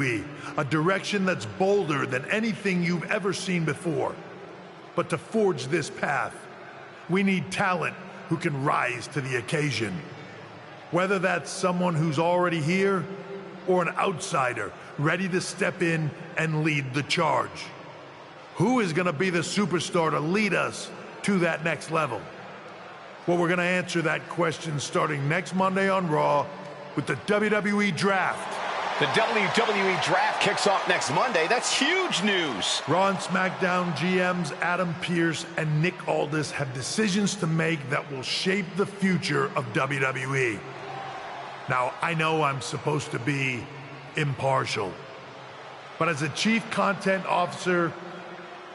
A direction that's bolder than anything you've ever seen before. But to forge this path, we need talent who can rise to the occasion. Whether that's someone who's already here or an outsider ready to step in and lead the charge. Who is going to be the superstar to lead us to that next level? Well, we're going to answer that question starting next Monday on Raw with the WWE Draft. The WWE Draft kicks off next Monday. That's huge news. Raw and SmackDown GMs Adam Pearce and Nick Aldis have decisions to make that will shape the future of WWE. Now, I know I'm supposed to be impartial, but as a chief content officer,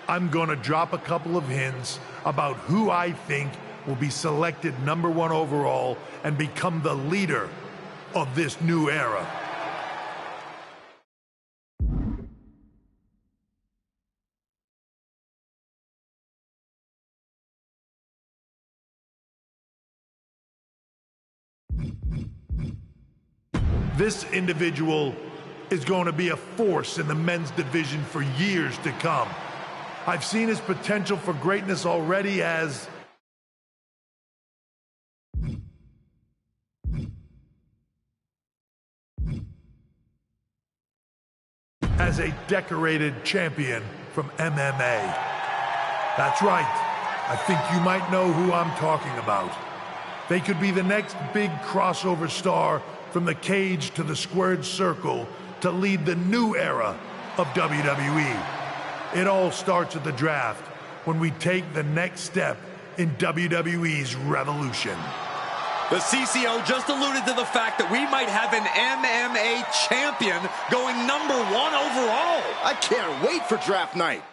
I'm going to drop a couple of hints about who I think will be selected #1 overall and become the leader of this new era. This individual is going to be a force in the men's division for years to come. I've seen his potential for greatness already as a decorated champion from MMA. That's right. I think you might know who I'm talking about. They could be the next big crossover star from the cage to the squared circle to lead the new era of WWE. It all starts at the draft when we take the next step in WWE's revolution. The CCO just alluded to the fact that we might have an MMA champion going #1 overall. I can't wait for draft night.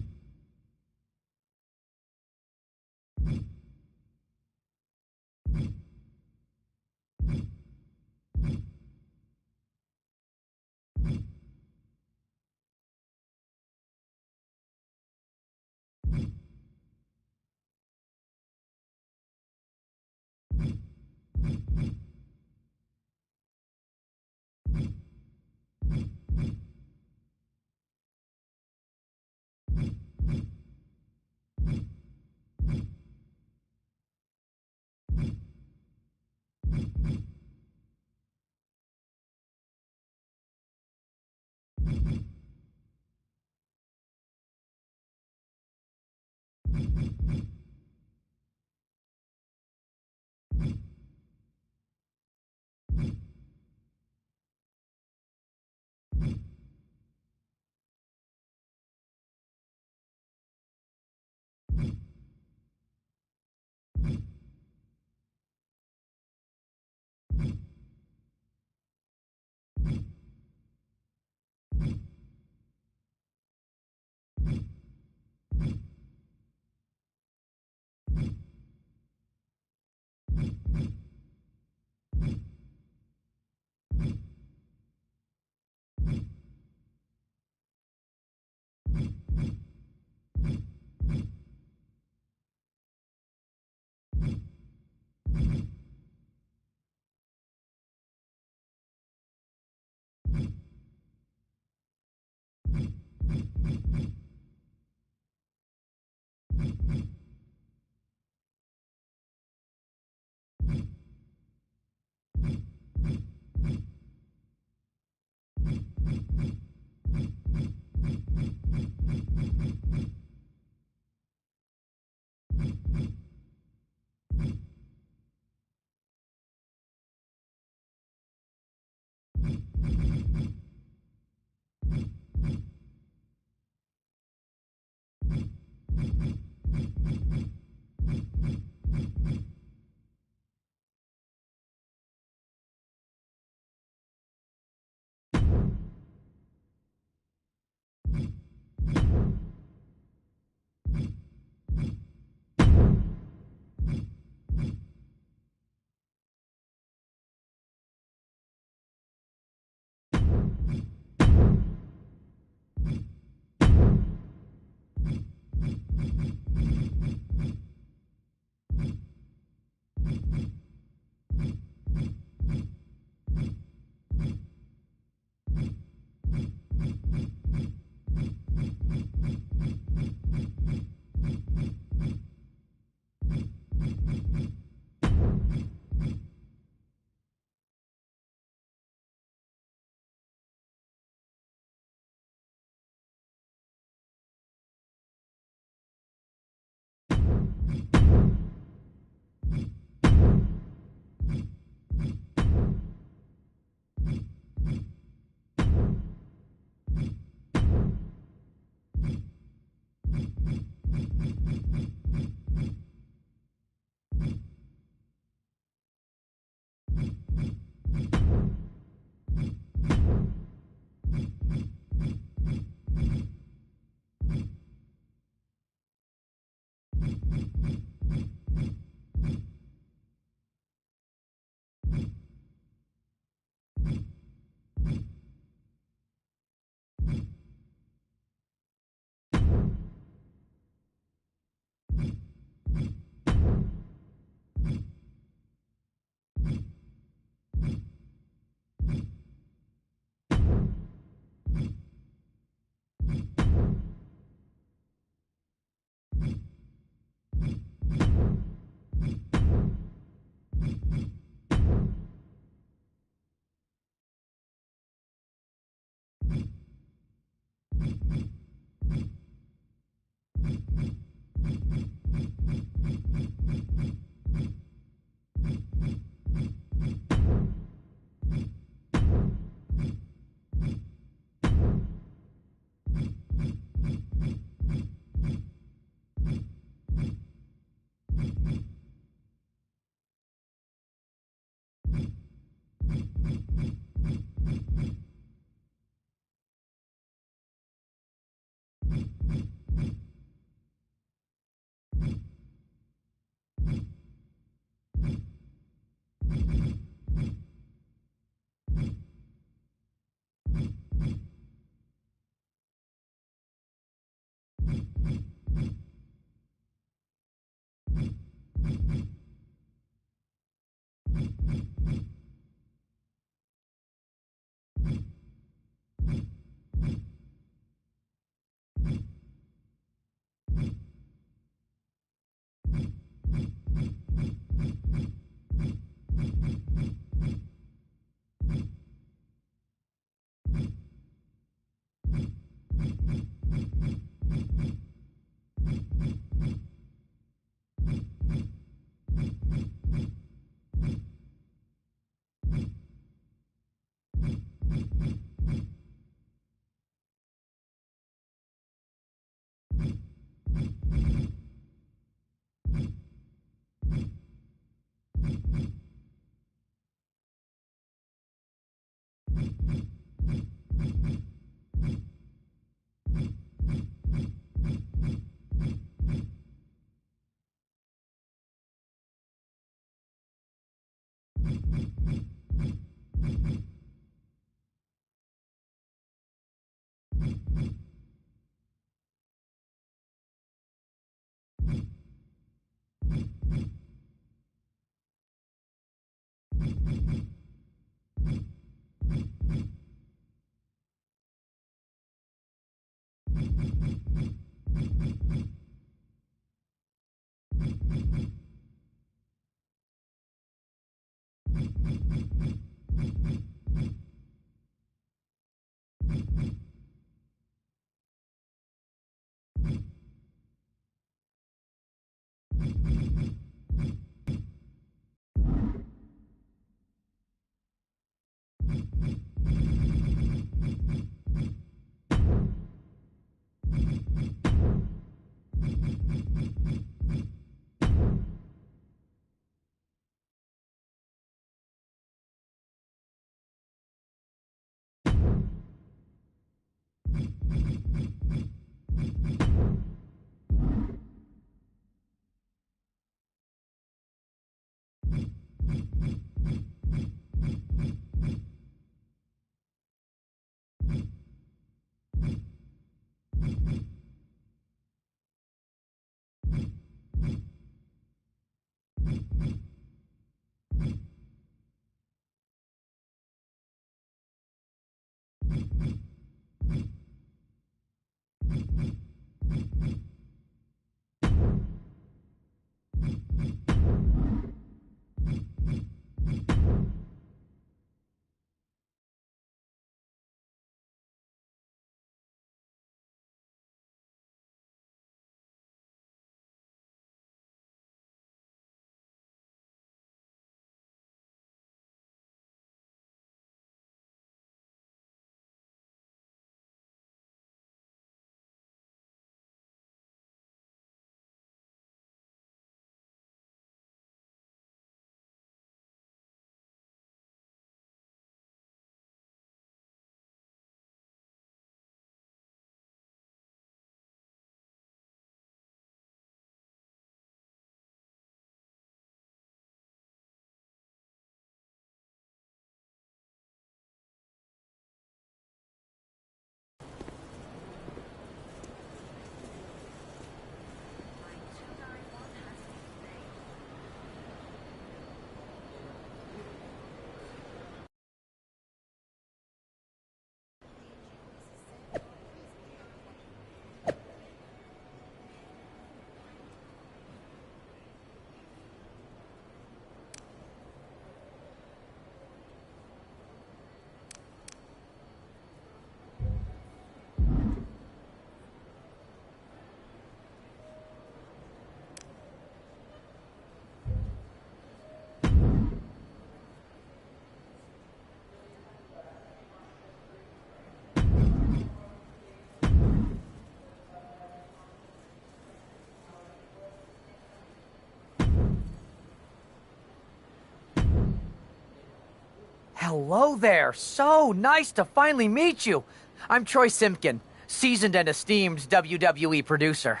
Hello there. So nice to finally meet you. I'm Troy Simpkin, seasoned and esteemed WWE producer.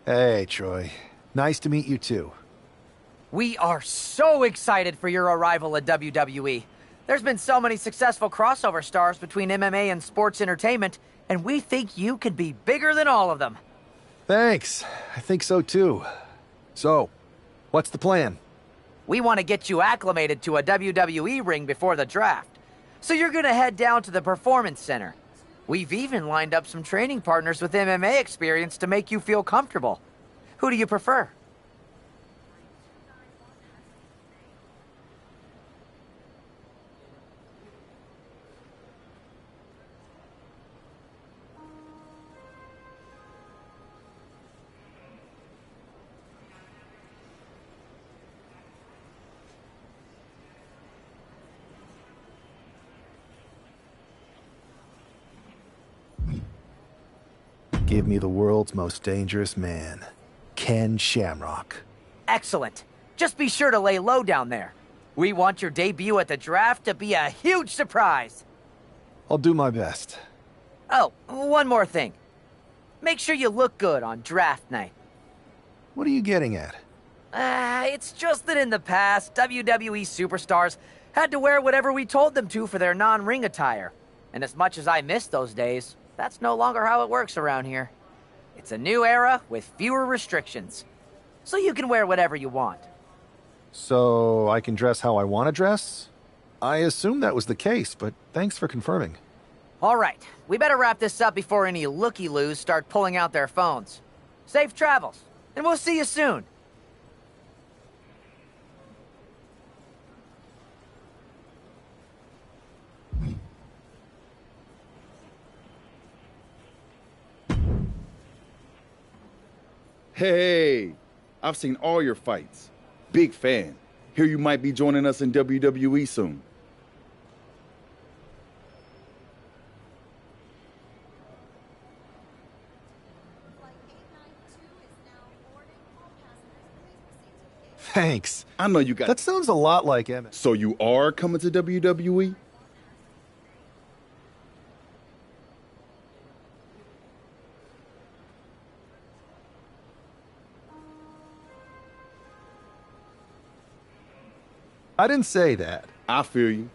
Hey, Troy. Nice to meet you, too. We are so excited for your arrival at WWE. There's been so many successful crossover stars between MMA and sports entertainment, and we think you could be bigger than all of them. Thanks. I think so too. So, what's the plan? We want to get you acclimated to a WWE ring before the draft. So you're gonna head down to the Performance Center. We've even lined up some training partners with MMA experience to make you feel comfortable. Who do you prefer? Give me the world's most dangerous man, Ken Shamrock. Excellent. Just be sure to lay low down there. We want your debut at the draft to be a huge surprise. I'll do my best. Oh, one more thing. Make sure you look good on draft night. What are you getting at? It's just that in the past, WWE superstars had to wear whatever we told them to for their non-ring attire. And as much as I miss those days, that's no longer how it works around here. It's a new era with fewer restrictions. So you can wear whatever you want. So I can dress how I want to dress? I assumed that was the case, but thanks for confirming. All right, we better wrap this up before any looky-loos start pulling out their phones. Safe travels, and we'll see you soon. Hey, I've seen all your fights. Big fan. Hear you might be joining us in WWE soon. Thanks. I know you got... That sounds a lot like Emmett. So you are coming to WWE? I didn't say that. I feel you.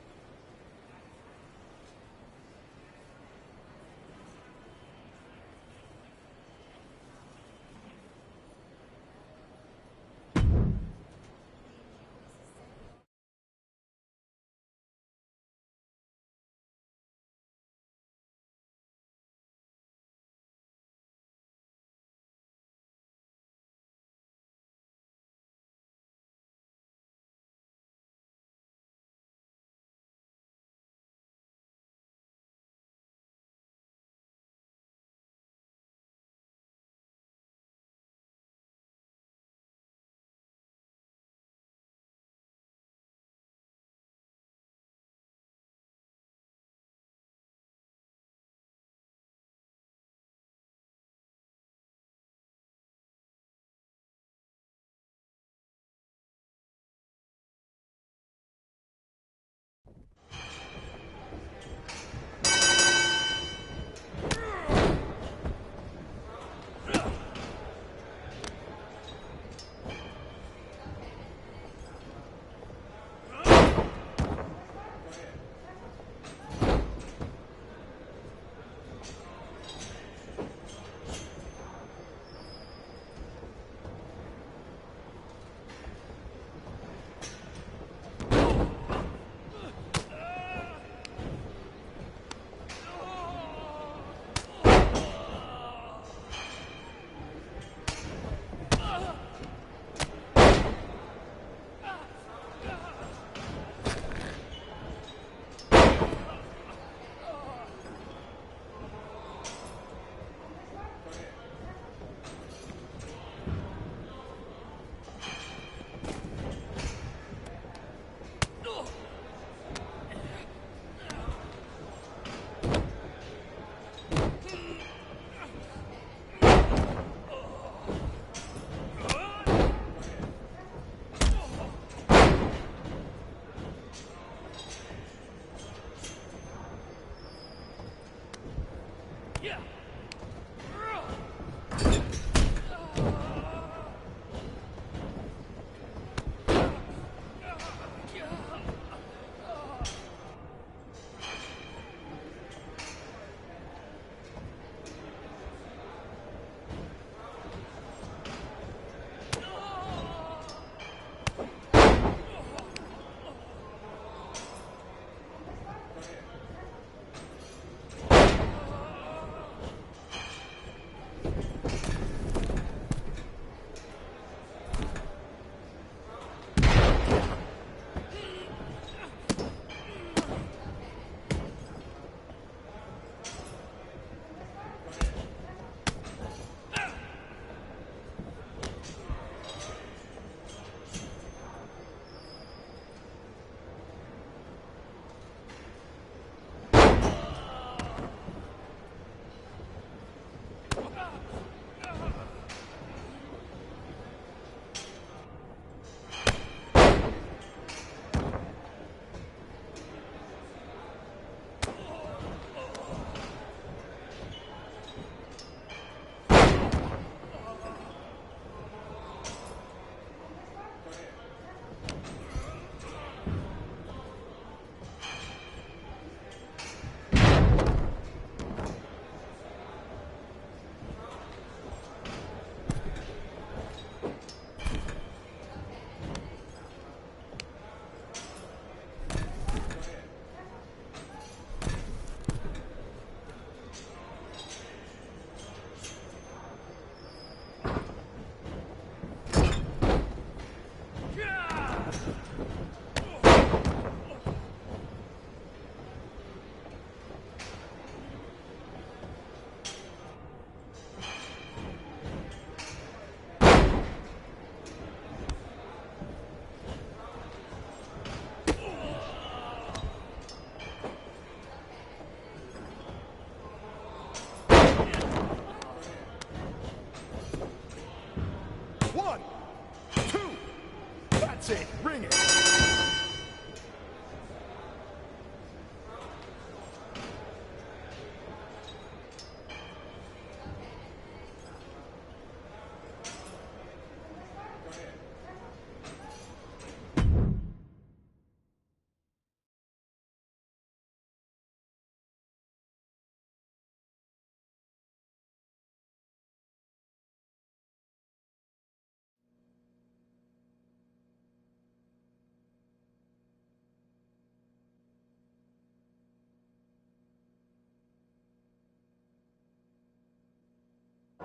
it. Ring it.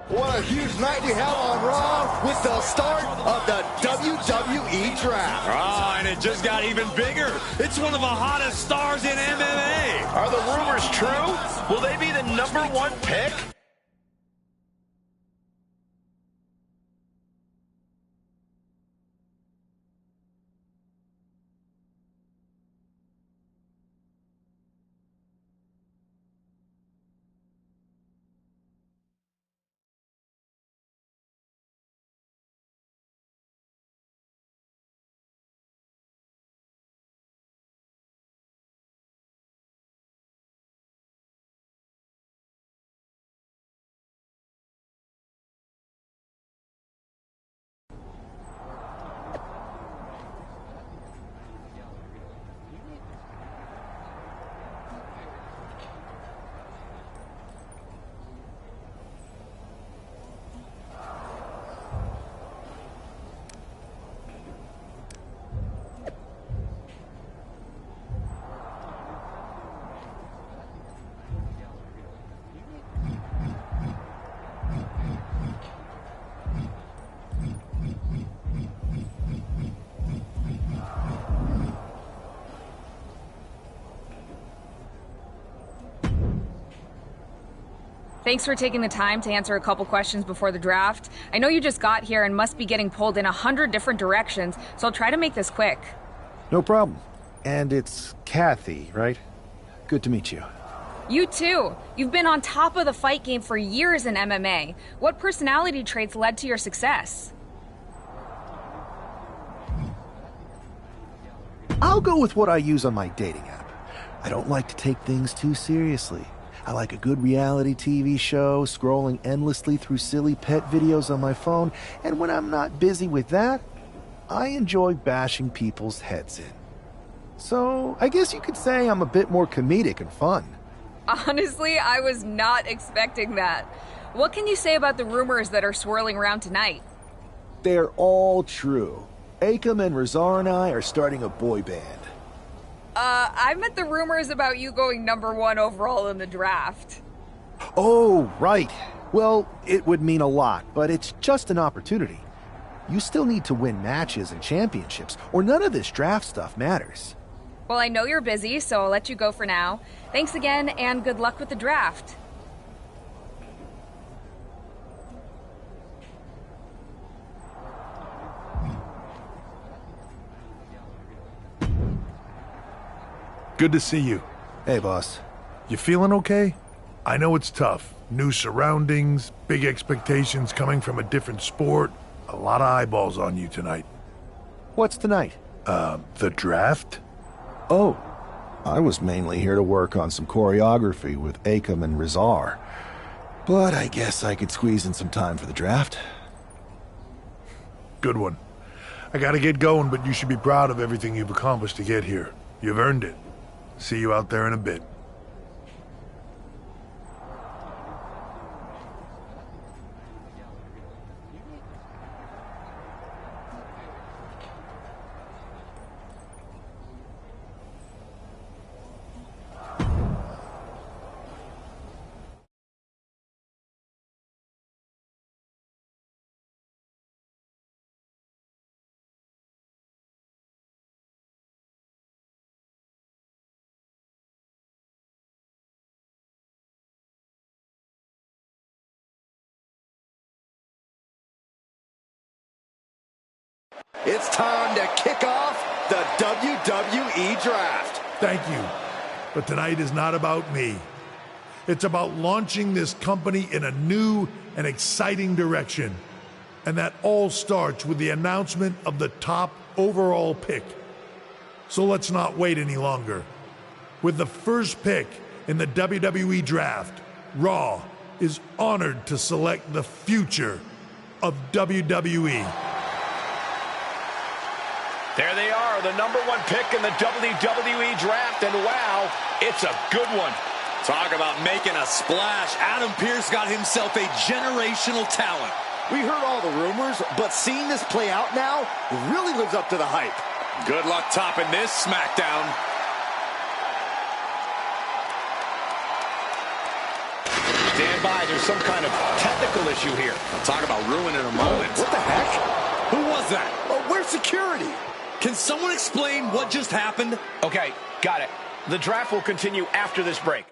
What a huge night we have on Raw with the start of the WWE Draft. And it just got even bigger. It's one of the hottest stars in MMA. Are the rumors true? Will they be the #1 pick? Thanks for taking the time to answer a couple questions before the draft. I know you just got here and must be getting pulled in 100 different directions, so I'll try to make this quick. No problem. And it's Kathy, right? Good to meet you. You too. You've been on top of the fight game for years in MMA. What personality traits led to your success? I'll go with what I use on my dating app. I don't like to take things too seriously. I like a good reality TV show, scrolling endlessly through silly pet videos on my phone, and when I'm not busy with that, I enjoy bashing people's heads in. So, I guess you could say I'm a bit more comedic and fun. Honestly, I was not expecting that. What can you say about the rumors that are swirling around tonight? They're all true. Akam and Razar and I are starting a boy band. I meant the rumors about you going #1 overall in the draft. Oh, right. Well, it would mean a lot, but it's just an opportunity. You still need to win matches and championships, or none of this draft stuff matters. Well, I know you're busy, so I'll let you go for now. Thanks again, and good luck with the draft. Good to see you. Hey, boss. You feeling okay? I know it's tough. New surroundings, big expectations coming from a different sport. A lot of eyeballs on you tonight. What's tonight? The draft? Oh, I was mainly here to work on some choreography with Akam and Razar. But I guess I could squeeze in some time for the draft. Good one. I gotta get going, but you should be proud of everything you've accomplished to get here. You've earned it. See you out there in a bit. It's time to kick off the WWE Draft. Thank you. But tonight is not about me. It's about launching this company in a new and exciting direction. And that all starts with the announcement of the top overall pick. So let's not wait any longer. With the first pick in the WWE Draft, Raw is honored to select the future of WWE. There they are, the #1 pick in the WWE Draft, and wow, it's a good one. Talk about making a splash. Adam Pearce got himself a generational talent. We heard all the rumors, but seeing this play out now really lives up to the hype. Good luck topping this SmackDown. Stand by, there's some kind of technical issue here. Talk about ruining a moment. What the heck? Who was that? Where's security? Can someone explain what just happened? Okay, got it. The draft will continue after this break.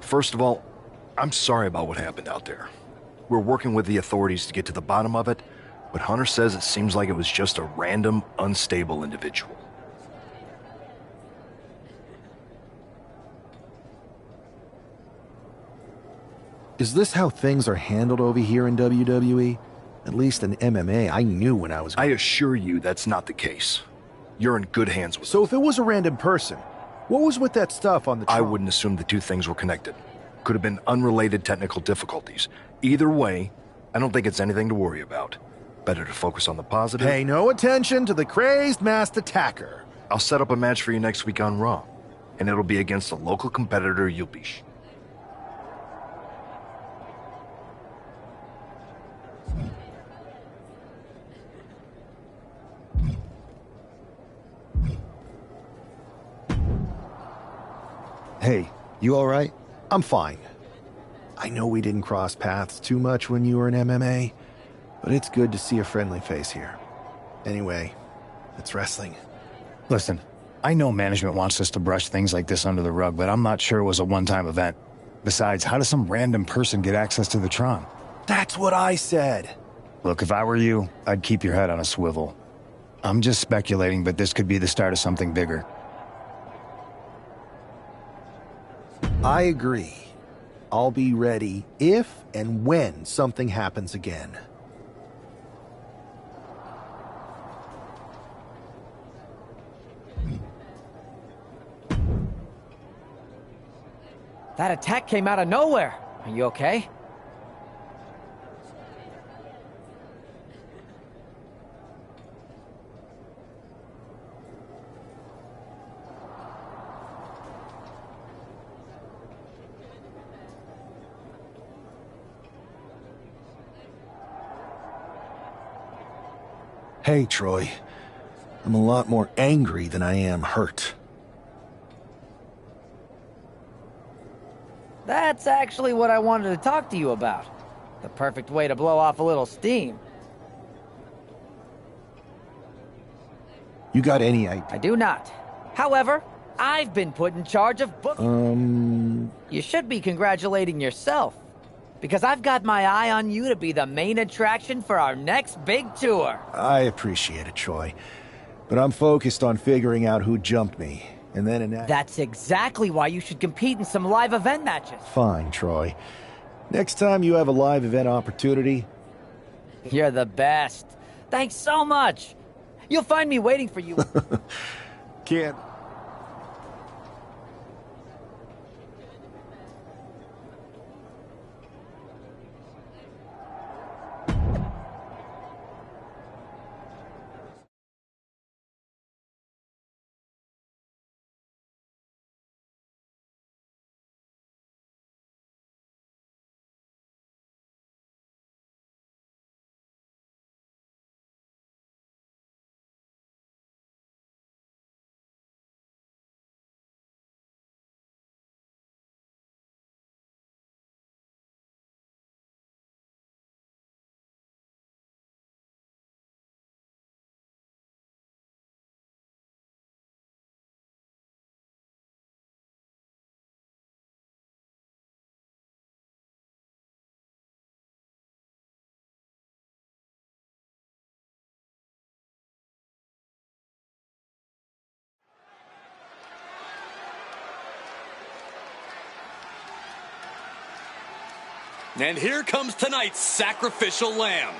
First of all, I'm sorry about what happened out there. We're working with the authorities to get to the bottom of it, but Hunter says it seems like it was just a random, unstable individual. Is this how things are handled over here in WWE? At least in MMA, I knew when I was... I assure you that's not the case. You're in good hands with So if it was a random person, what was with that stuff on the trunk? I wouldn't assume the two things were connected. Could have been unrelated technical difficulties. Either way, I don't think it's anything to worry about. Better to focus on the positive. Pay no attention to the crazed masked attacker. I'll set up a match for you next week on Raw, and it'll be against a local competitor you'll be... Hey, you all right? I'm fine. I know we didn't cross paths too much when you were in MMA, but it's good to see a friendly face here. Anyway, it's wrestling. Listen, I know management wants us to brush things like this under the rug, but I'm not sure it was a one-time event. Besides, how does some random person get access to the Tron? That's what I said. Look, if I were you, I'd keep your head on a swivel. I'm just speculating, but this could be the start of something bigger. I agree. I'll be ready if and when something happens again. That attack came out of nowhere. Are you okay? okay, Troy. I'm a lot more angry than I am hurt. That's actually what I wanted to talk to you about. The perfect way to blow off a little steam. You got any idea? I do not. However, I've been put in charge of booking. You should be congratulating yourself. Because I've got my eye on you to be the main attraction for our next big tour. I appreciate it, Troy. But I'm focused on figuring out who jumped me. And then That's exactly why you should compete in some live event matches. Fine, Troy. Next time you have a live event opportunity... You're the best. Thanks so much. You'll find me waiting for you. Can't... And here comes tonight's sacrificial lamb.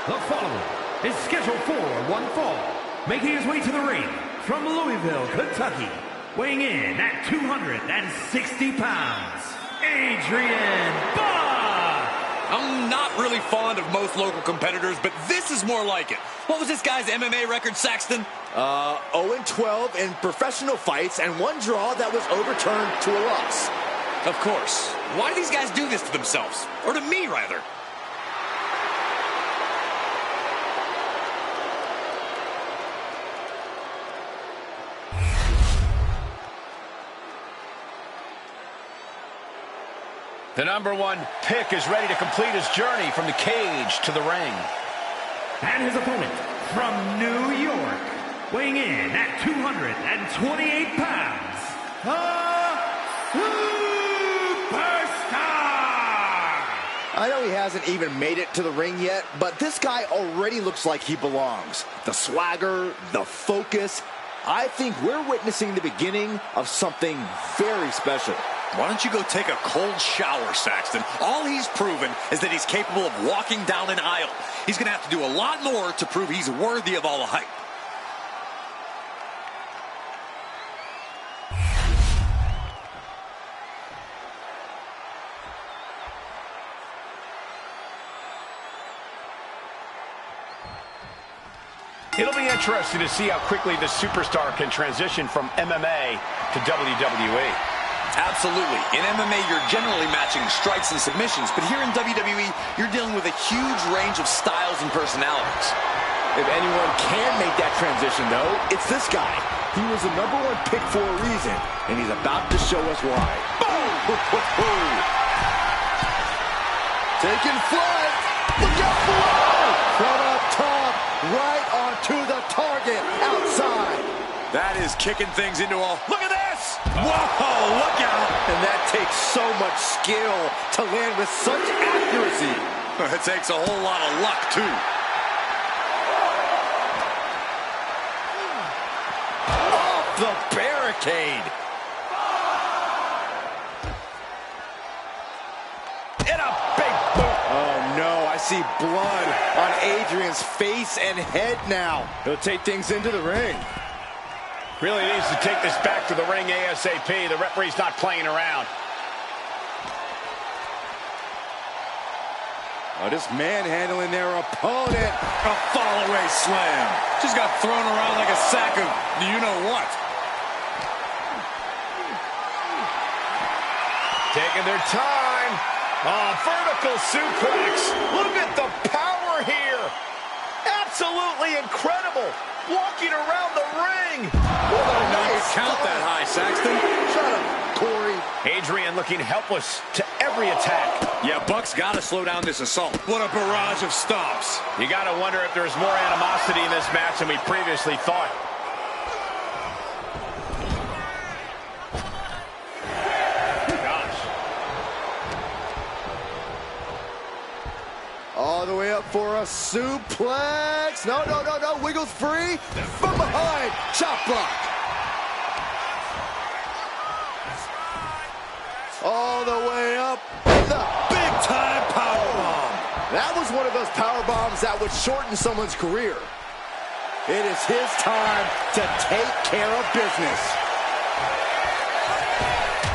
The following is scheduled for one fall, making his way to the ring from Louisville, Kentucky, weighing in at 260 pounds, Adrian Bach! I'm not really fond of most local competitors, but this is more like it. What was this guy's MMA record, Saxton? 0-12 in professional fights and one draw that was overturned to a loss. Of course. Why do these guys do this to themselves? Or to me, rather? The #1 pick is ready to complete his journey from the cage to the ring. And his opponent from New York, weighing in at 228 pounds, the Superstar! I know he hasn't even made it to the ring yet, but this guy already looks like he belongs. The swagger, the focus. I think we're witnessing the beginning of something very special. Why don't you go take a cold shower, Saxton? All he's proven is that he's capable of walking down an aisle. He's going to have to do a lot more to prove he's worthy of all the hype. It'll be interesting to see how quickly the superstar can transition from MMA to WWE. Absolutely. In MMA, you're generally matching strikes and submissions, but here in WWE, you're dealing with a huge range of styles and personalities. If anyone can make that transition, though, it's this guy. He was the #1 pick for a reason, and he's about to show us why. Boom! Taking flight. Look out below! From up top, right onto the target outside. That is kicking things into a... Look at this! Whoa, look out! And that takes so much skill to land with such accuracy. It takes a whole lot of luck, too. Off the barricade. And a big boot. Oh, no, I see blood on Adrian's face and head now. He'll take things into the ring. Really needs to take this back to the ring ASAP. The referee's not playing around. Oh, just manhandling their opponent. A fall-away slam. Just got thrown around like a sack of you-know-what. Taking their time. Oh, vertical suplex. Look at the power here. Absolutely incredible. Walking around the ring. What a nice count that high, Saxton. Shut up, Corey. Adrian looking helpless to every attack. Yeah, Buck's got to slow down this assault. What a barrage of stomps. You got to wonder if there's more animosity in this match than we previously thought. All the way up for a suplex. No, no, no, no. Wiggles free. From behind. Chop block. All the way up. The Big time powerbomb. That was one of those power bombs that would shorten someone's career. It is his time to take care of business.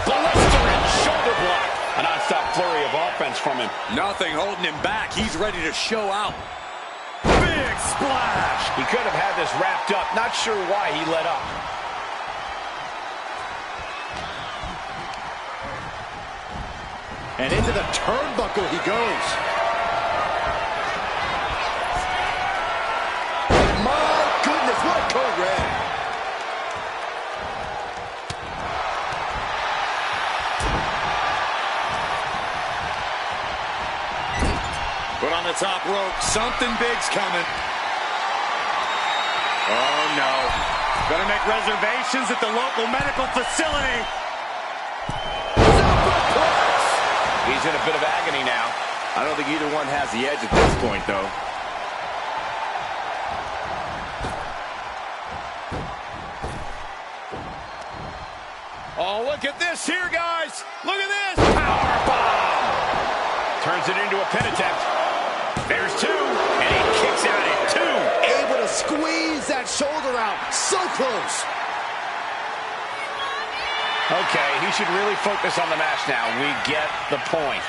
Blistering shoulder block. A non-stop flurry of offense from him. Nothing holding him back. He's ready to show out. Big splash. He could have had this wrapped up. Not sure why he let up. And into the turnbuckle he goes. My goodness, what a code red. Put on the top rope. Something big's coming. Oh, no. Gonna make reservations at the local medical facility. He's in a bit of agony now. I don't think either one has the edge at this point, though. Oh, look at this here, guys. Look at this. Powerbomb. Turns it into a pin attempt. There's two, and he kicks out at two. Able to squeeze that shoulder out. So close. Okay, he should really focus on the match now. We get the point.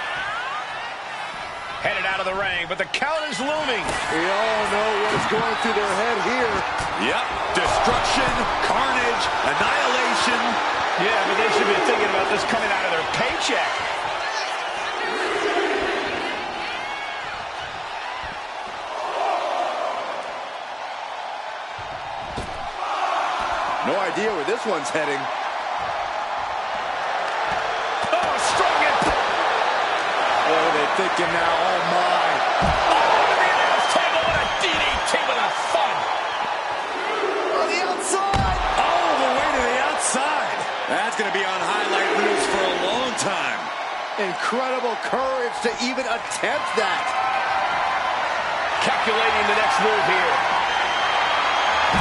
Headed out of the ring, but the count is looming. We all know what is going through their head here. Yep. Destruction, carnage, annihilation. Yeah, but they should be thinking about this coming out of their paycheck. No idea where this one's heading. Oh, strong it. What are they thinking now? Oh, my. Oh, to the announce table and a DDT with a thud. On the outside. All the way to the outside. That's going to be on highlight reels for a long time. Incredible courage to even attempt that. Calculating the next move here.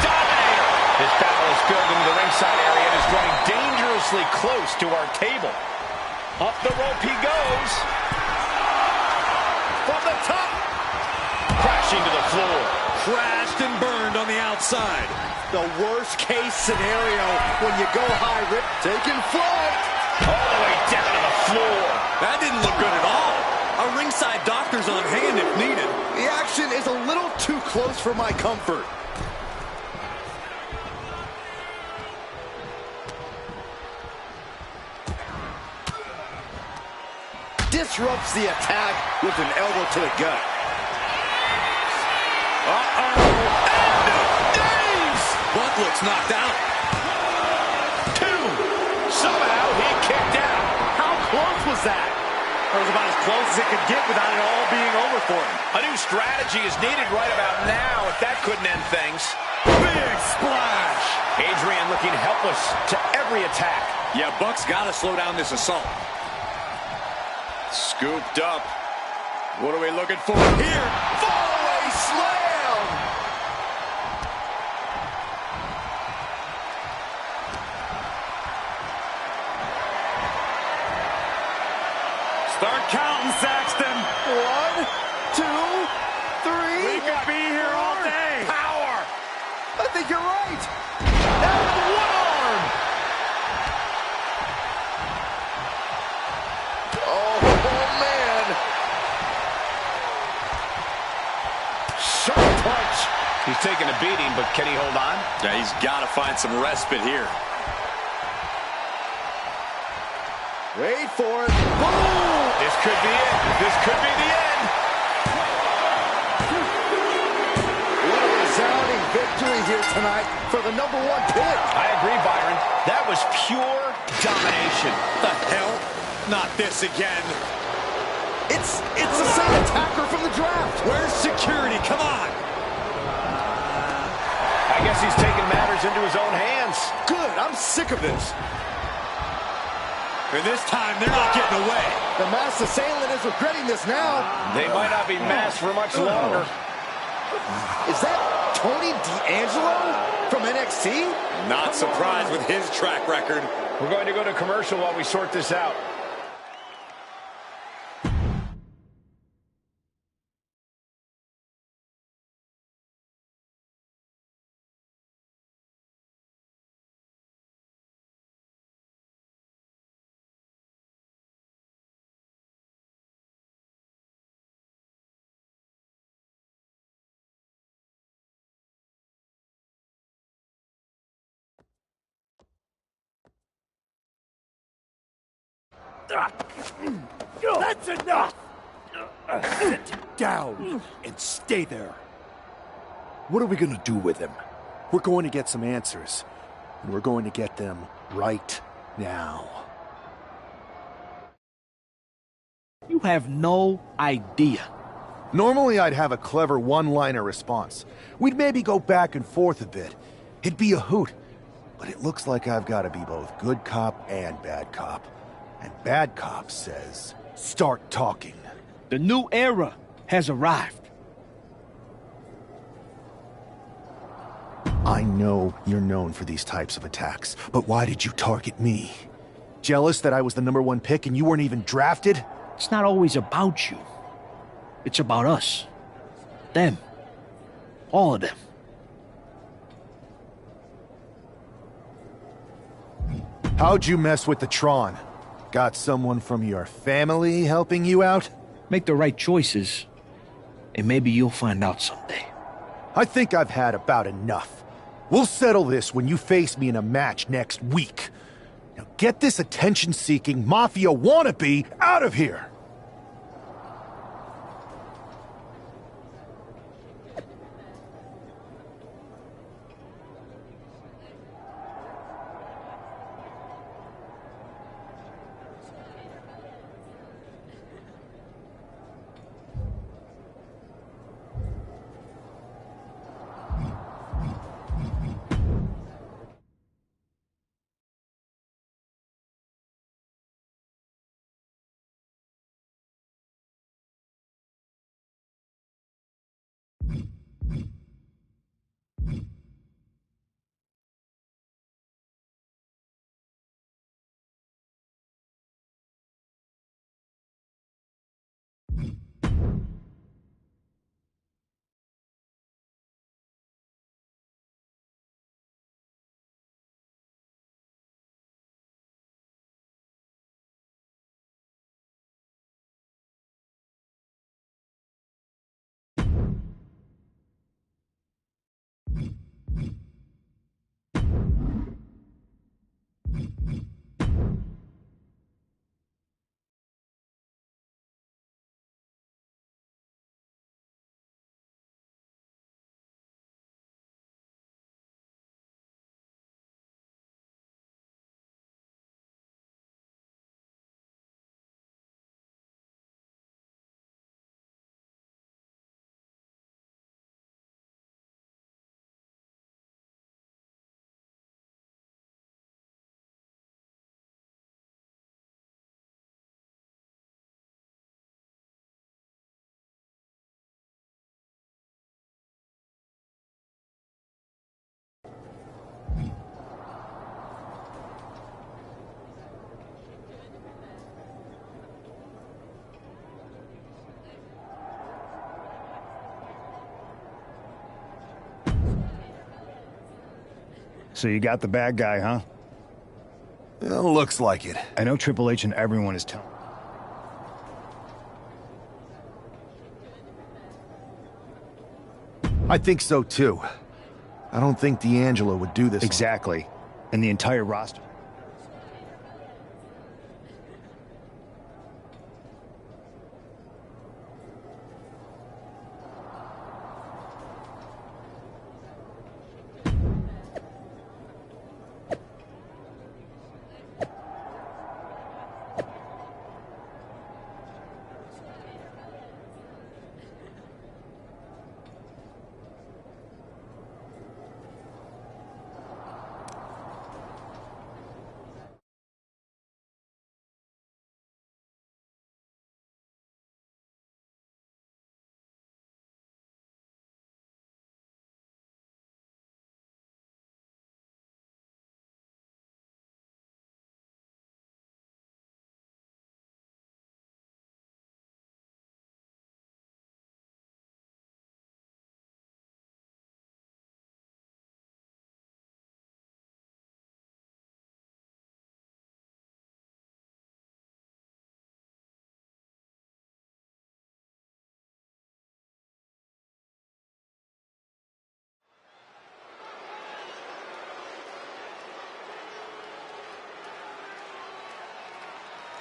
Dominator. This battle is spilled into the ringside area and is running dangerously close to our table. Up the rope he goes. From the top. Crashing to the floor. Crashed and burned on the outside. The worst case scenario when you go high, rip, taking flight. All the way down to the floor. That didn't look good at all. A ringside doctor's on hand if needed. The action is a little too close for my comfort. Disrupts the attack with an elbow to the gut. End of days! Buck looks knocked out. Two. Somehow he kicked out. How close was that? That was about as close as it could get without it all being over for him. A new strategy is needed right about now if that couldn't end things. Big splash! Adrian looking helpless to every attack. Yeah, Buck's got to slow down this assault. Scooped up. What are we looking for here? Fallaway slam! Start counting, Saxton. 1, 2, 3. We could be here all day. Power. I think you're right. Now with one arm. Oh, man. Sharp punch. He's taking a beating, but can he hold on? Yeah, he's got to find some respite here. Wait for it. Boom! This could be it. This could be the end. What a resounding victory here tonight for the #1 pick. I agree, Byron. That was pure domination. The hell? Not this again. It's the same attacker from the draft. Where's security? Come on. I guess he's taking matters into his own hands. Good. I'm sick of this. And this time, they're not getting away. The masked assailant is regretting this now. They might not be masked for much longer. Is that Tony D'Angelo from NXT? Not surprised with his track record. We're going to go to commercial while we sort this out. That's enough! Sit down and stay there. What are we gonna do with him? We're going to get some answers, and we're going to get them right now. You have no idea. Normally I'd have a clever one-liner response. We'd maybe go back and forth a bit. It'd be a hoot. But it looks like I've got to be both good cop and bad cop. And bad cop says, start talking. The new era has arrived. I know you're known for these types of attacks, but why did you target me? Jealous that I was the #1 pick and you weren't even drafted? It's not always about you. It's about us. Them. All of them. How'd you mess with the Tron? Got someone from your family helping you out? Make the right choices, and maybe you'll find out someday. I think I've had about enough. We'll settle this when you face me in a match next week. Now get this attention-seeking mafia wannabe out of here! So you got the bad guy, huh? Well, looks like it. I know Triple H and everyone is telling. I think so too. I don't think D'Angelo would do this. Exactly. And the entire roster.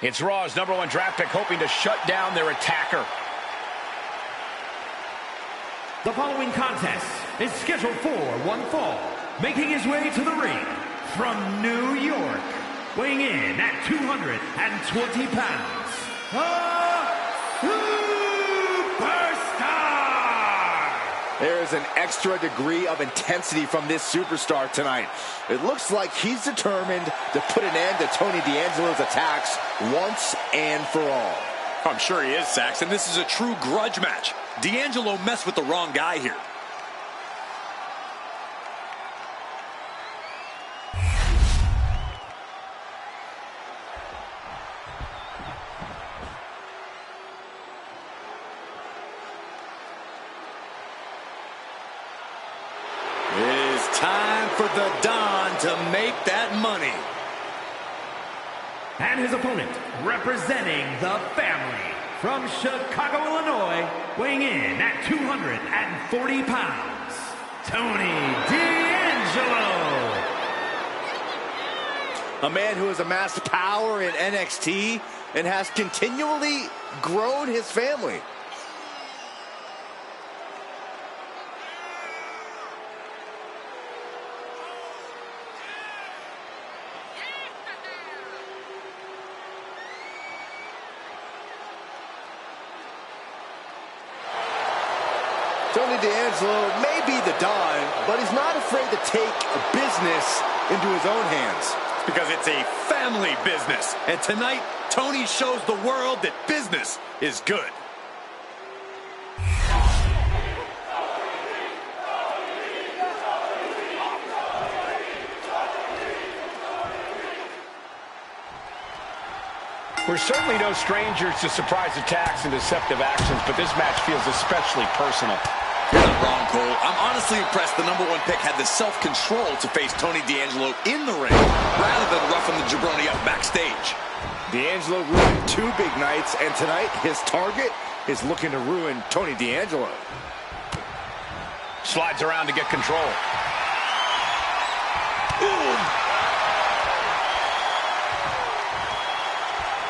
It's Raw's #1 draft pick hoping to shut down their attacker. The following contest is scheduled for one fall. Making his way to the ring from New York, weighing in at 220 pounds, Superstar! There's an extra degree of intensity from this superstar tonight. It looks like he's determined to put an end to Tony D'Angelo's attacks once and for all. I'm sure he is, Saxton. This is a true grudge match. D'Angelo messed with the wrong guy here. It is time for the Don to make that money. And his opponent, representing the family, from Chicago, Illinois, weighing in at 240 pounds, Tony D'Angelo. A man who has amassed power in NXT and has continually grown his family. Tony D'Angelo may be the Don, but he's not afraid to take business into his own hands. Because it's a family business. And tonight, Tony shows the world that business is good. We're certainly no strangers to surprise attacks and deceptive actions, but this match feels especially personal. You're not wrong, Cole. I'm honestly impressed the #1 pick had the self-control to face Tony D'Angelo in the ring rather than roughing the jabroni up backstage. D'Angelo ruined 2 big nights, and tonight his target is looking to ruin Tony D'Angelo. Slides around to get control. Ooh.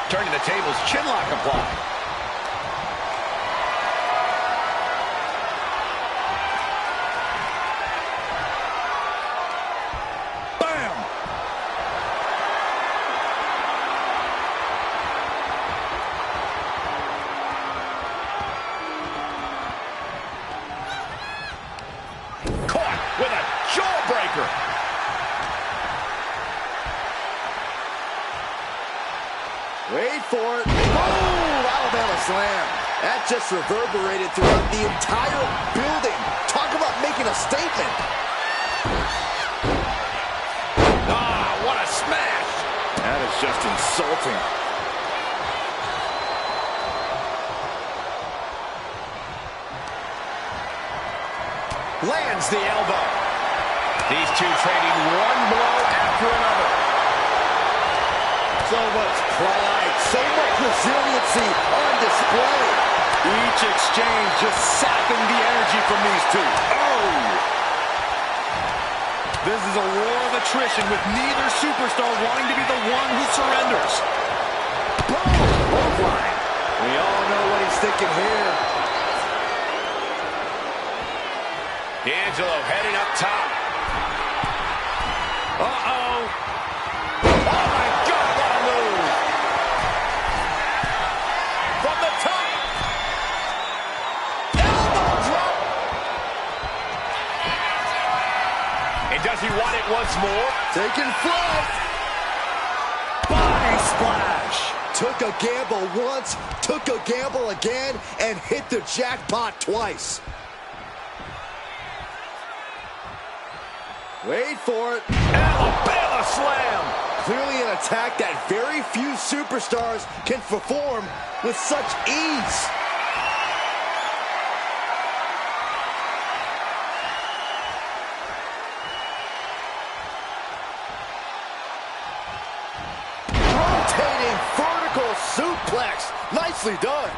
Turning the tables, chinlock applied. Bam! Caught with a jawbreaker. Wait for it. Oh, Alabama slam. That just reverberated throughout the entire building. Talk about making a statement. Ah, what a smash. That is just insulting. Lands the elbow. These two trading one blow after another. So much pride, so much resiliency on display. Each exchange just sapping the energy from these two. Oh! This is a war of attrition with neither superstar wanting to be the one who surrenders. Boom! Clothesline. We all know what he's thinking here. D'Angelo heading up top. Uh-oh. Oh, my God, what a move. From the top. Elbow drop. And does he want it once more? Taking flight. Body splash. Took a gamble once, took a gamble again, and hit the jackpot twice. Wait for it. Alabama slam. Clearly an attack that very few superstars can perform with such ease. Rotating vertical suplex. Nicely done.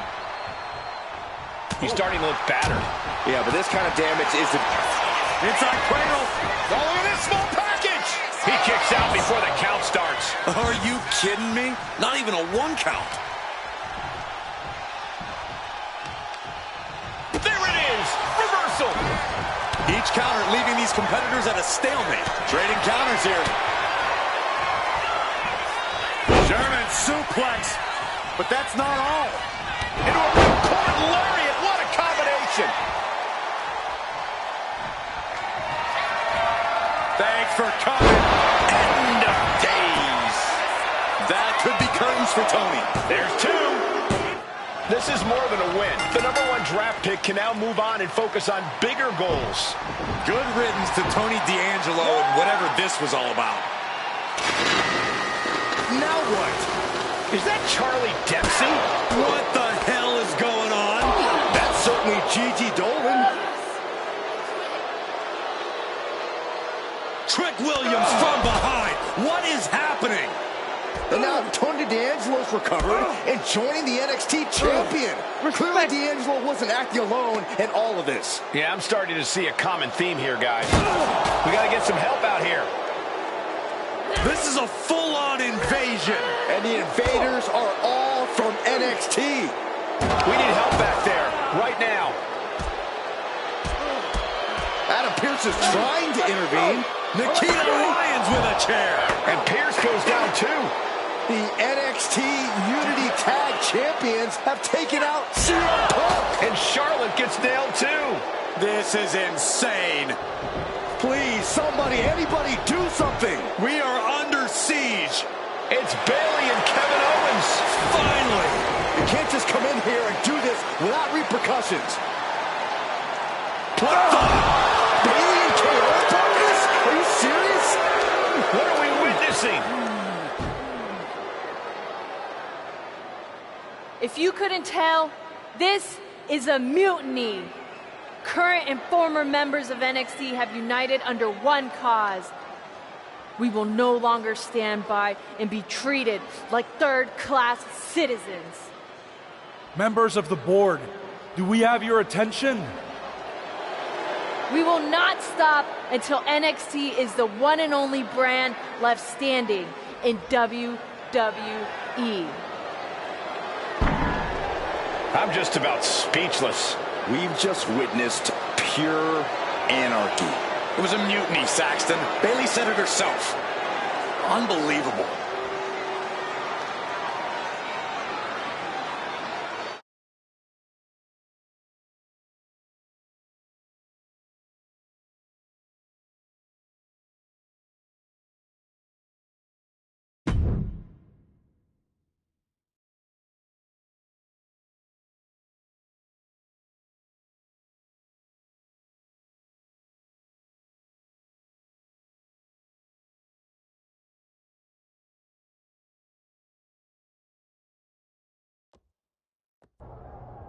He's starting to look battered. Yeah, but this kind of damage is... Inside cradle. Oh, look at this small package. He kicks out before the count starts. Are you kidding me? Not even a 1 count. There it is. Reversal. Each counter leaving these competitors at a stalemate. Trading counters here. German suplex. But that's not all. Into a ripcord lariat. What a combination. Thanks for coming. End of days. That could be curtains for Tony. There's 2. This is more than a win. The #1 draft pick can now move on and focus on bigger goals. Good riddance to Tony D'Angelo and whatever this was all about. Now what? Is that Charlie Dempsey? What the hell is going on? That's certainly Gigi Dolan. Trick Williams from behind. What is happening? And now Tony D'Angelo's recovered and joining the NXT champion. Clearly D'Angelo wasn't acting alone in all of this. Yeah, I'm starting to see a common theme here, guys. We got to get some help out here. This is a full-on invasion. And the invaders are all from NXT. We need help back there, right now. Adam Pearce is trying to intervene. Nikita Lyons with a chair. And Pearce goes down too. The NXT Unity Tag Champions have taken out CM Punk. And Charlotte gets nailed too. This is insane. Please, somebody, anybody, do something. We are under siege. It's Bayley and Kevin Owens. Finally. You can't just come in here and do this without repercussions. What the? Bayley and KO about this? Are you serious? What are we witnessing? If you couldn't tell, this is a mutiny. Current and former members of NXT have united under one cause. We will no longer stand by and be treated like third-class citizens. Members of the board, do we have your attention? We will not stop until NXT is the one and only brand left standing in WWE. I'm just about speechless. We've just witnessed pure anarchy. It was a mutiny, Saxton. Bayley said it herself. Unbelievable.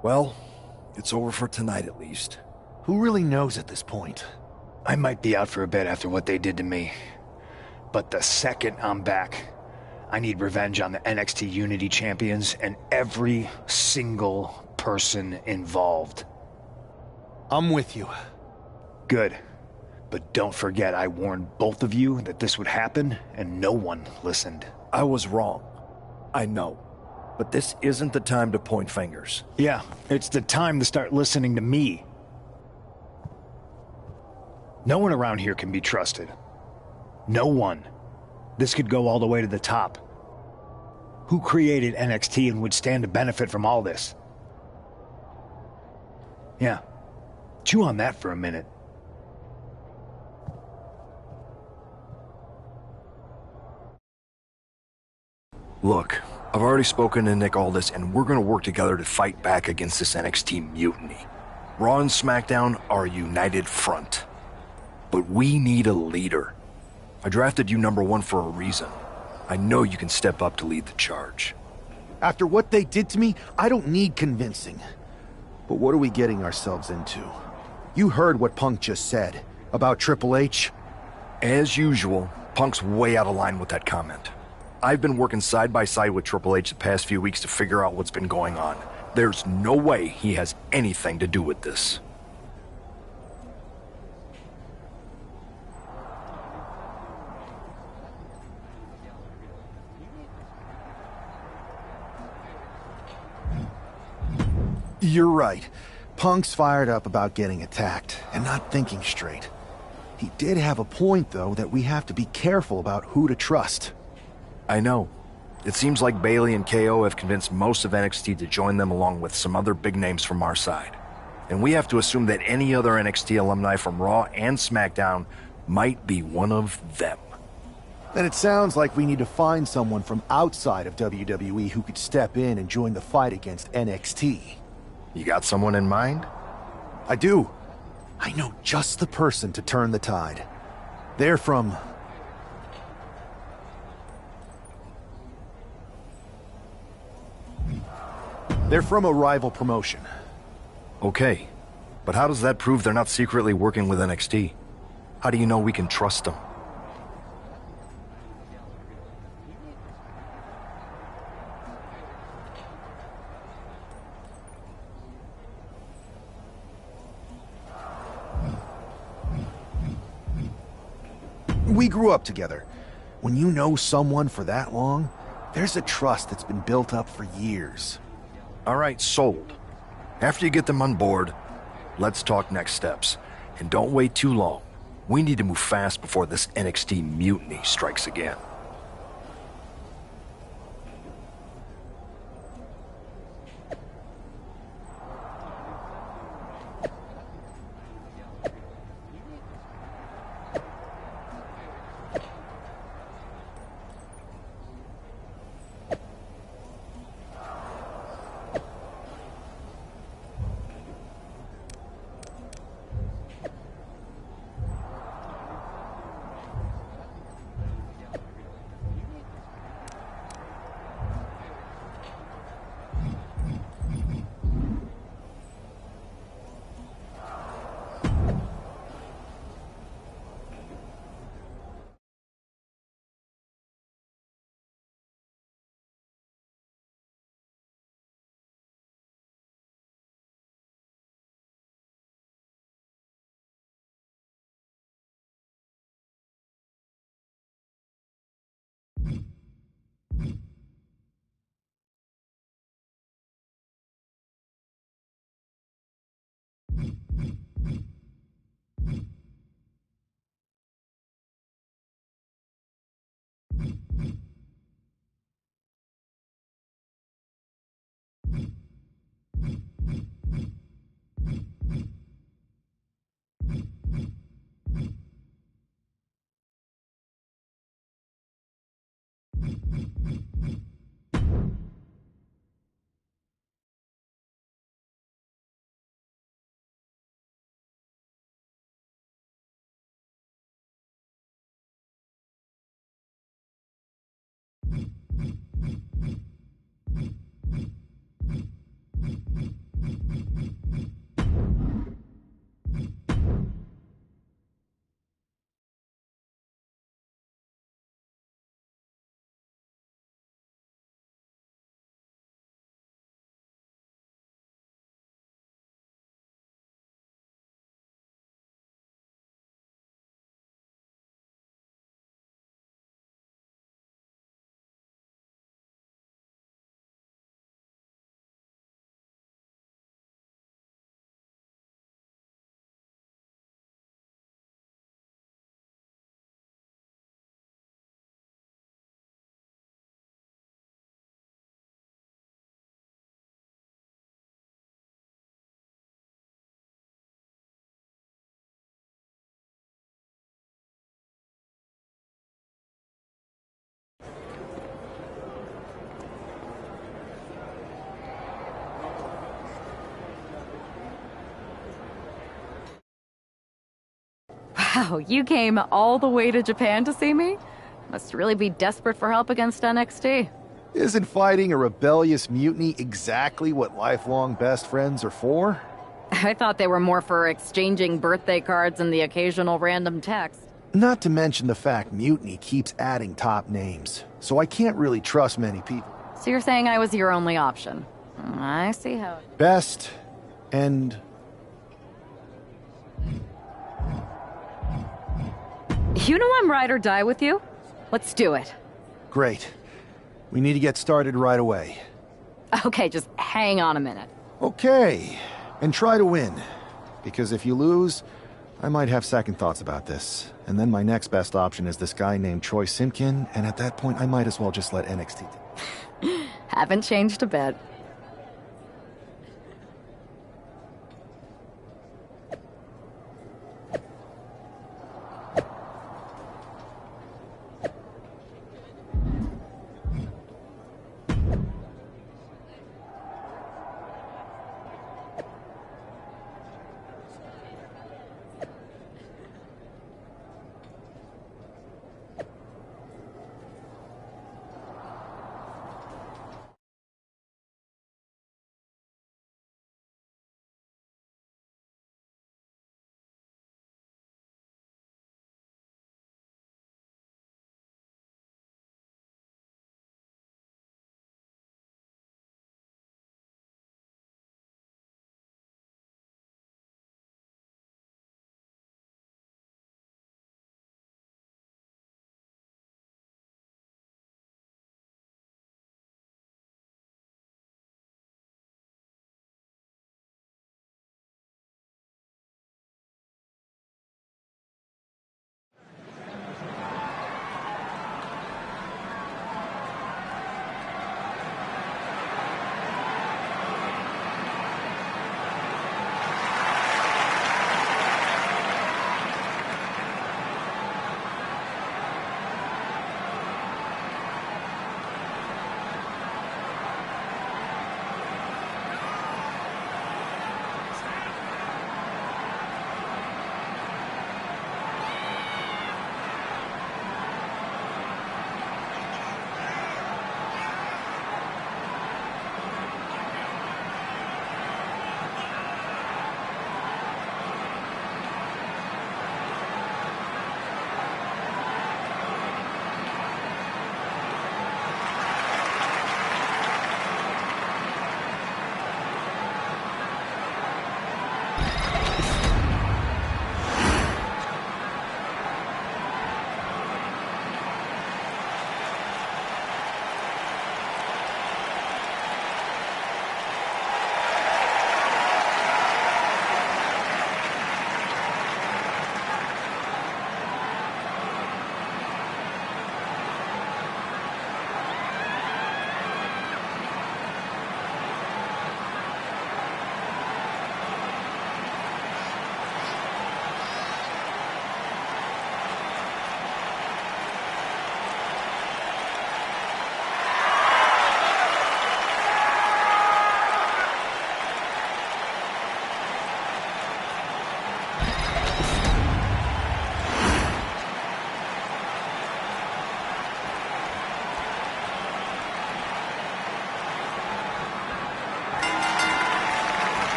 Well, it's over for tonight at least. Who really knows at this point? I might be out for a bit after what they did to me. But the second I'm back, I need revenge on the NXT Unity Champions and every single person involved. I'm with you. Good. But don't forget I warned both of you that this would happen, and no one listened. I was wrong. I know. But this isn't the time to point fingers. Yeah, it's the time to start listening to me. No one around here can be trusted. No one. This could go all the way to the top. Who created NXT and would stand to benefit from all this? Yeah. Chew on that for a minute. Look, I've already spoken to Nick Aldis, and we're gonna work together to fight back against this NXT mutiny. Raw and SmackDown are a united front. But we need a leader. I drafted you #1 for a reason. I know you can step up to lead the charge. After what they did to me, I don't need convincing. But what are we getting ourselves into? You heard what Punk just said about Triple H. As usual, Punk's way out of line with that comment. I've been working side by side with Triple H the past few weeks to figure out what's been going on. There's no way he has anything to do with this. You're right. Punk's fired up about getting attacked and not thinking straight. He did have a point, though, that we have to be careful about who to trust. I know. It seems like Bailey and KO have convinced most of NXT to join them along with some other big names from our side. And we have to assume that any other NXT alumni from Raw and SmackDown might be one of them. Then it sounds like we need to find someone from outside of WWE who could step in and join the fight against NXT. You got someone in mind? I do. I know just the person to turn the tide. They're from a rival promotion. Okay, but how does that prove they're not secretly working with NXT? How do you know we can trust them? We grew up together. When you know someone for that long, there's a trust that's been built up for years. All right, sold. After you get them on board, let's talk next steps. And don't wait too long. We need to move fast before this NXT mutiny strikes again. Wow, you came all the way to Japan to see me? Must really be desperate for help against NXT. Isn't fighting a rebellious mutiny exactly what lifelong best friends are for? I thought they were more for exchanging birthday cards and the occasional random text. Not to mention the fact Mutiny keeps adding top names, so I can't really trust many people. So you're saying I was your only option? I see how... Best and... You know I'm ride or die with you? Let's do it. Great. We need to get started right away. Okay, just hang on a minute. Okay, and try to win. Because if you lose, I might have second thoughts about this. And then my next best option is this guy named Troy Simkin, and at that point I might as well just let NXT... Haven't changed a bit.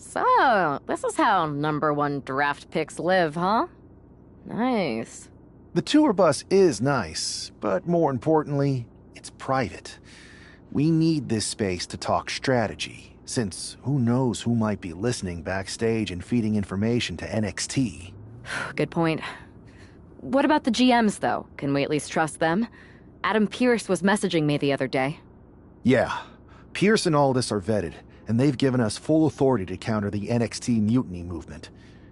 So, this is how #1 draft picks live, huh? Nice. The tour bus is nice, but more importantly, it's private. We need this space to talk strategy, since who knows who might be listening backstage and feeding information to NXT. Good point. What about the GMs, though? Can we at least trust them? Adam Pearce was messaging me the other day. Yeah, Pierce and Aldis are vetted, and they've given us full authority to counter the NXT mutiny movement.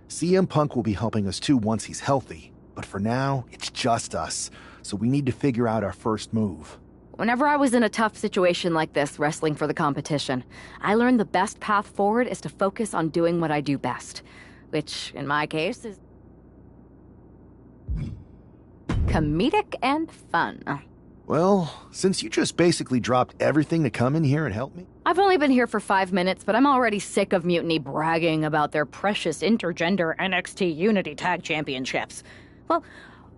CM Punk will be helping us too once he's healthy, but for now, it's just us, so we need to figure out our first move. Whenever I was in a tough situation like this, wrestling for the competition, I learned the best path forward is to focus on doing what I do best, which, in my case, is comedic and fun. Well, since you just basically dropped everything to come in here and help me... I've only been here for 5 minutes, but I'm already sick of Mutiny bragging about their precious intergender NXT Unity Tag Championships. Well,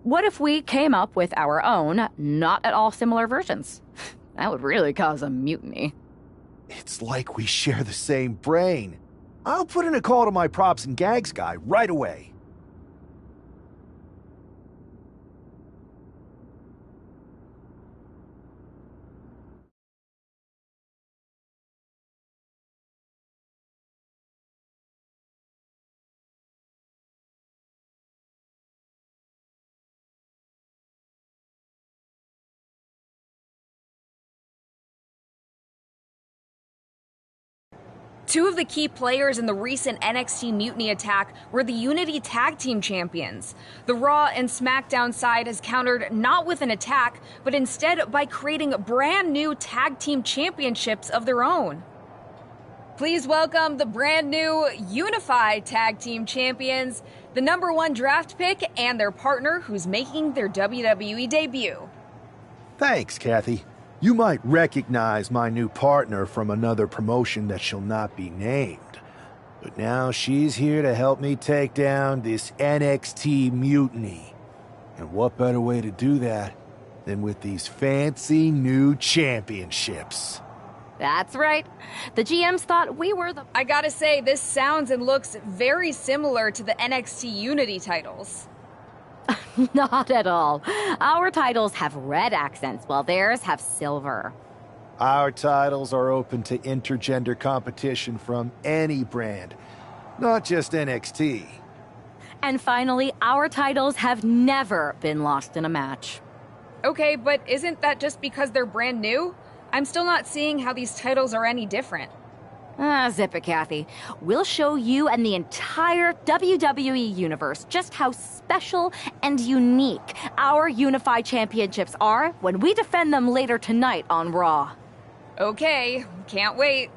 what if we came up with our own, not at all similar versions? That would really cause a mutiny. It's like we share the same brain. I'll put in a call to my props and gags guy right away. Two of the key players in the recent NXT Mutiny attack were the Unity Tag Team Champions. The Raw and SmackDown side has countered not with an attack, but instead by creating brand new Tag Team Championships of their own. Please welcome the brand new Unified Tag Team Champions, the #1 draft pick, and their partner who's making their WWE debut. Thanks, Kathy. You might recognize my new partner from another promotion that shall not be named. But now she's here to help me take down this NXT mutiny. And what better way to do that than with these fancy new championships? That's right. The GMs thought we were the... I gotta say, this sounds and looks very similar to the NXT Unity titles. Not at all. Our titles have red accents, while theirs have silver. Our titles are open to intergender competition from any brand, not just NXT. And finally, our titles have never been lost in a match. Okay, but isn't that just because they're brand new? I'm still not seeing how these titles are any different. Zip it, Kathy. We'll show you and the entire WWE Universe just how special and unique our Unified Championships are when we defend them later tonight on Raw. Okay, can't wait.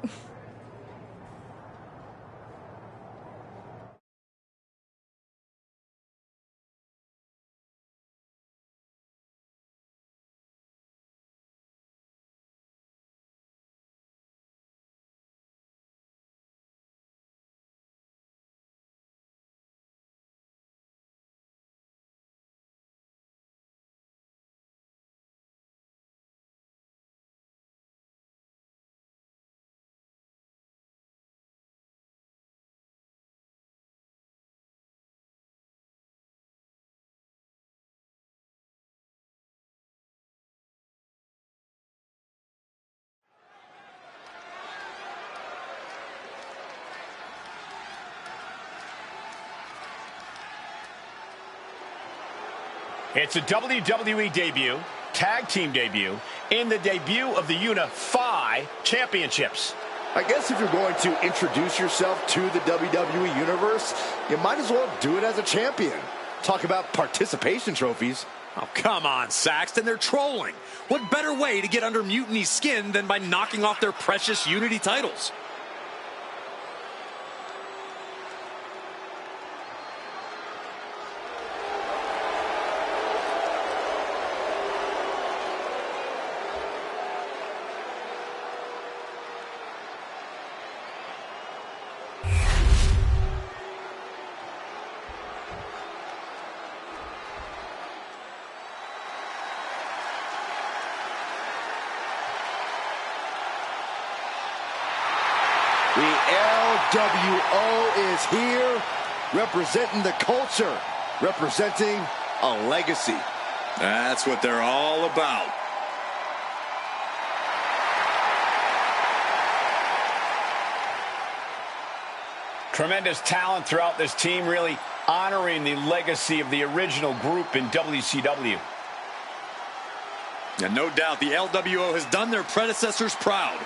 It's a WWE debut, tag team debut, and the debut of the Unify Championships. I guess if you're going to introduce yourself to the WWE Universe, you might as well do it as a champion. Talk about participation trophies. Oh, come on, Saxton. They're trolling. What better way to get under Mutiny's skin than by knocking off their precious Unity titles? The LWO is here, representing the culture, representing a legacy. That's what they're all about. Tremendous talent throughout this team, really honoring the legacy of the original group in WCW. And no doubt the LWO has done their predecessors proud.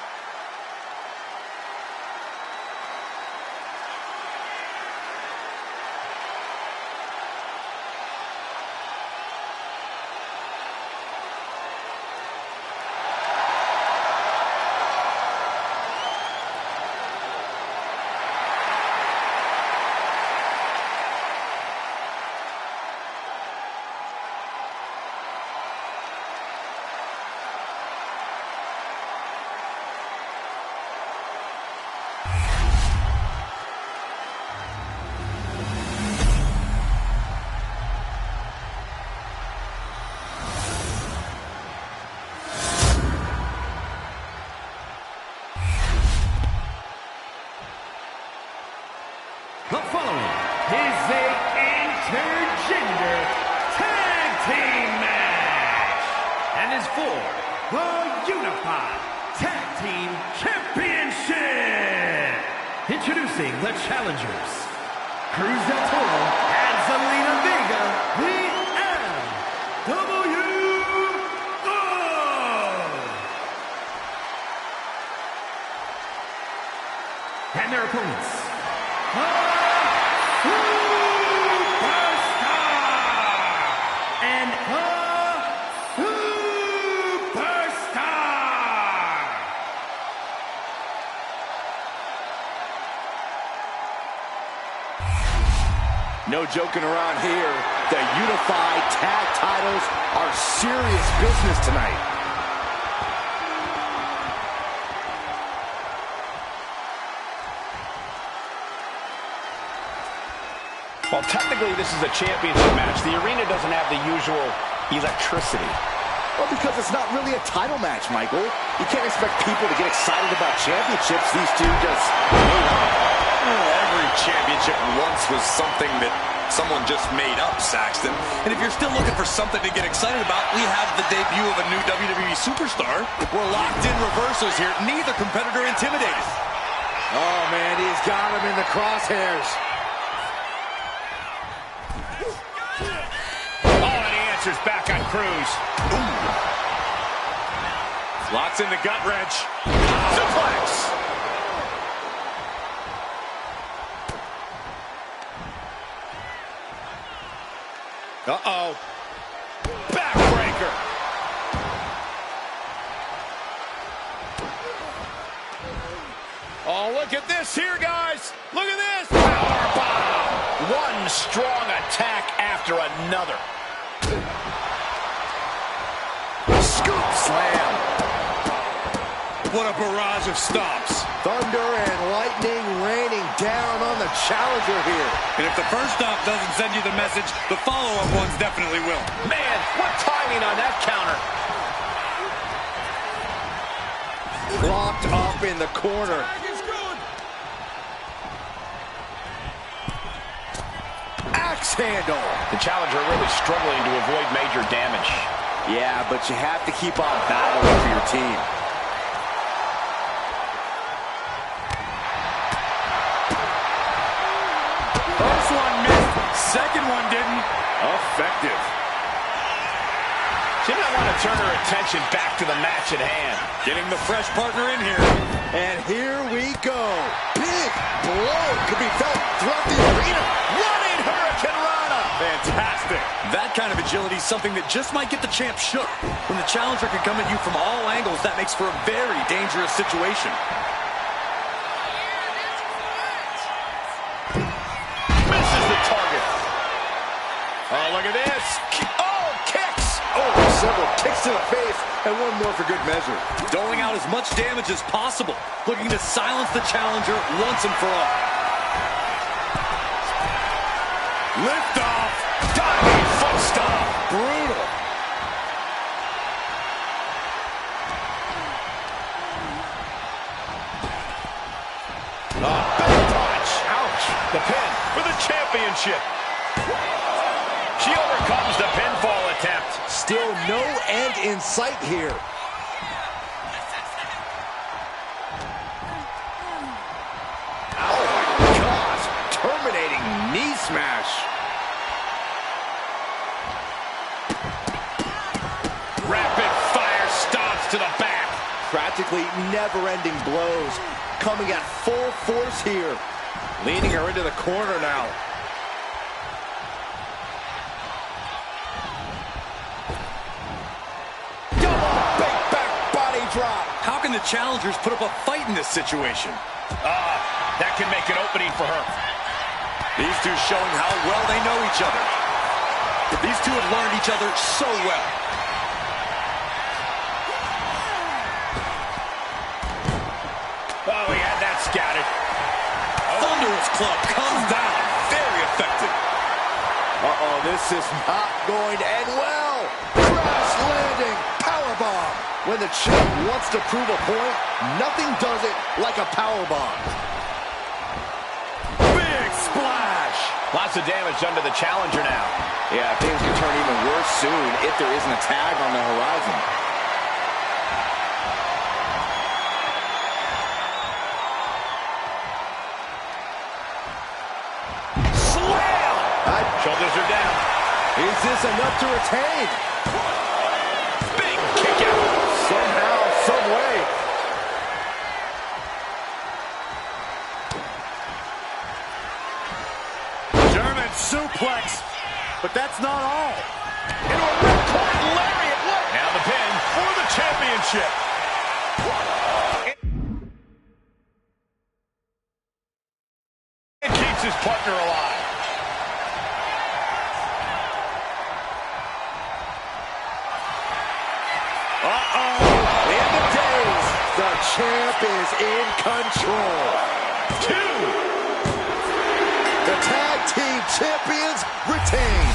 The following is a intergender tag team match and is for the Unified Tag Team Championship. Introducing the challengers, Cruz del Toro and Zelina Vega, the LWO. And their opponents, No joking around here. The Unified Tag titles are serious business tonight. Well, technically this is a championship match. The arena doesn't have the usual electricity. Well, because it's not really a title match, Michael. You can't expect people to get excited about championships. These two just made up. Every championship once was something that someone just made up, Saxton. And if you're still looking for something to get excited about, we have the debut of a new WWE superstar. We're locked in reversals here. Neither competitor intimidated. Oh, man, he's got him in the crosshairs. Oh, and he answers back on Cruz. Ooh. Locks in the gut wrench. Suplex. Uh-oh. Backbreaker. Oh, look at this here, guys. Look at this. Powerbomb. One strong attack after another. Scoop slam. What a barrage of stomps. Thunder and lightning raining down on the challenger here. And if the first stomp doesn't send you the message, the follow-up ones definitely will. Man, what timing on that counter. Locked up in the corner. Axe handle. The challenger really struggling to avoid major damage. Yeah, but you have to keep on battling for your team. First one missed, second one didn't. Effective. She might want to turn her attention back to the match at hand. Getting the fresh partner in here. And here we go. Big blow could be felt throughout the arena. Running Hurricane Rana. Fantastic. That kind of agility is something that just might get the champ shook. When the challenger can come at you from all angles, that makes for a very dangerous situation. Misses the target. Oh, look at this. Oh, kicks. Oh, several kicks to the face, and one more for good measure. Doling out as much damage as possible, looking to silence the challenger once and for all. Lift off. Diving foot stomp. Brutal. Big punch. Ouch. The pin for the championship. She overcomes the pinfall attempt. Still no end in sight here. Oh my gosh, terminating knee smash. Rapid fire stomps to the back. Practically never-ending blows coming at full force here. Leading her into the corner now. Drop. How can the challengers put up a fight in this situation? That can make an opening for her. These two showing how well they know each other. These two have learned each other so well. Oh, he had that scouted. Thunderous club comes down. Very effective. Uh-oh, this is not going to end well. Crash landing. Powerbomb. When the champ wants to prove a point, nothing does it like a powerbomb. Big splash. Lots of damage done to the challenger now. Yeah, things can turn even worse soon if there isn't a tag on the horizon. Slam! Shoulders are down. Is this enough to retain? Big kick out. Somehow, some way. German suplex. But that's not all. Into a ripcord lariat. Now the pin for the championship. And keeps his partner alive. End of days. The champ is in control. 2. The tag team champions retain.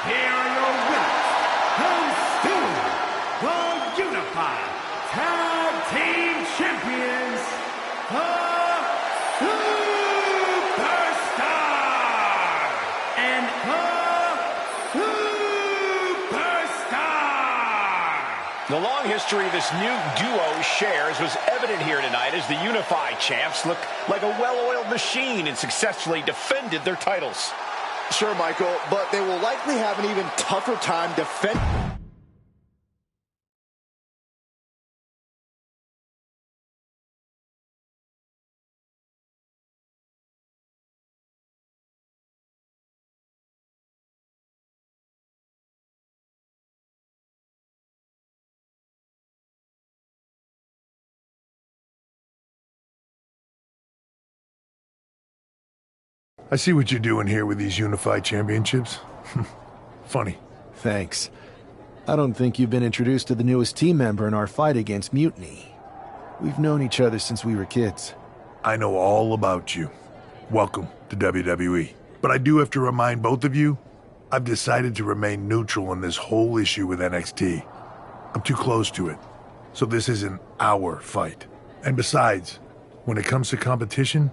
Here are your winners, the Unified Tag Team Champions, the Superstar, and the Superstar. The long history this new duo shares was evident here tonight as the Unified champs look like a well-oiled machine and successfully defended their titles. Sure, Michael, but they will likely have an even tougher time defending. I see what you're doing here with these unified championships. Funny. Thanks. I don't think you've been introduced to the newest team member in our fight against Mutiny. We've known each other since we were kids. I know all about you. Welcome to WWE. But I do have to remind both of you, I've decided to remain neutral in this whole issue with NXT. I'm too close to it. So this isn't our fight. And besides, when it comes to competition,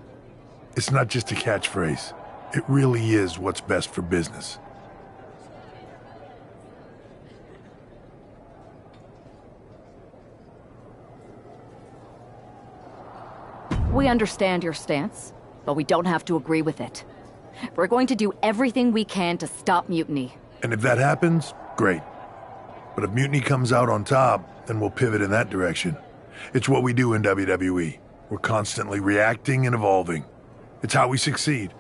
it's not just a catchphrase. It really is what's best for business. We understand your stance, but we don't have to agree with it. We're going to do everything we can to stop Mutiny. And if that happens, great. But if Mutiny comes out on top, then we'll pivot in that direction. It's what we do in WWE. We're constantly reacting and evolving. It's how we succeed.